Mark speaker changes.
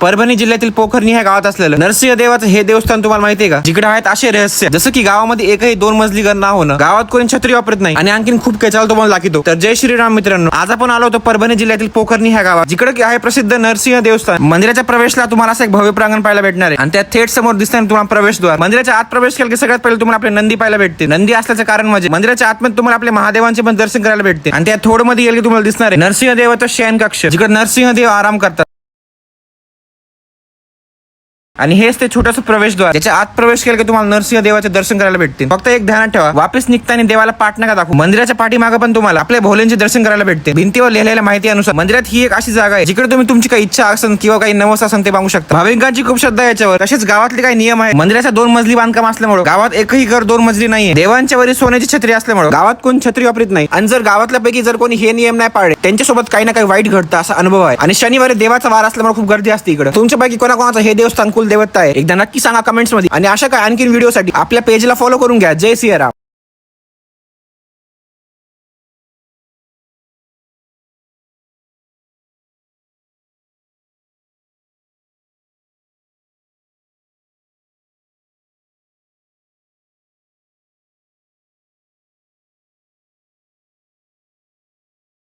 Speaker 1: परभणी जिल्ह्यातील पोखर्णी ह्या गावात असलेलं नरसिंह देवाचं हे देवस्थान तुम्हाला माहिती आहे का? जिकडे आहेत असे रहस्य, जसं की गावामध्ये एकही 2 मजली घर ना होणं, गावात कोणी छत्री वापरत नाही आणि आणखीन खूप काही चालतो मला दाखवतो. तर जय श्रीराम मित्रांनो, आज आपण आलो होतो परभणी जिल्ह्यातील पोखर्णी ह्या गावात, जिकडे की आहे प्रसिद्ध नरसिंह देवस्थान. मंदिराच्या प्रवेशला तुम्हाला असं एक भव्य प्रांगण पाहायला भेटणार आहे आणि त्या थेट समोर दिसणार तुम्हाला प्रवेशद्वार. मंदिराच्या आत प्रवेश केला की सगळ्यात पहिले तुम्हाला आपले नंदी पाहायला भेटते. नंदी असल्याचं कारण म्हणजे मंदिराच्या आतमध्ये तुम्हाला आपले महादेवांचे पण दर्शन करायला भेटते आणि त्या थोड मध्ये येईल की तुम्हाला दिसणार आहे नरसिंह देवाचा शयन कक्ष, जिकडे नरसिंह देव आराम करतात. आणि हेच ते छोटंसं प्रवेशद्वार, ज्याच्या आत प्रवेश केला की तुम्हाला नरसिंह देवाचे दर्शन करायला भेटते. फक्त एक ध्यानात ठेवा, वापस निघताना देवाला पाठ नका दाखवू. मंदिराच्या पाठीमागे पण तुम्हाला आपल्या भोलेंचे दर्शन करायला भेटते. भिंतीवर लिहिलेल्या माहिती अनुसार मंदिरात ही एक अशी जागा आहे जिकडे तुम्ही तुमची काही इच्छा असेल किंवा काही नवस असेल ते मागू शकता. भाविकांची खूप श्रद्धा याच्यावर. तसेच गावातले काही नियम आहे. मंदिराच्या 2 मजली बांधकाम असल्यामुळे गावात एकही घर 2 मजली नाहीये. देवांच्या वरी सोन्याची छत्री असल्यामुळे गावात कोणी छत्री वापरत नाही. आणि जर गावातल्यापैकी जर कोणी हे नियम नाही पाळले, त्यांच्यासोबत काही ना काही वाईट घडतं असा अनुभव आहे. आणि शनिवारी देवाचा वार असल्यामुळे खूप गर्दी असते इकडे. तुमच्यापैकी कोणाकोणाचं हे देवस्थान कुलदेवता आहे एकदा नक्की सांगा कमेंट्स मध्ये. आणि अशा काय आणखीन व्हिडिओसाठी आपल्या पेजला फॉलो करून घ्या. जय सियाराम.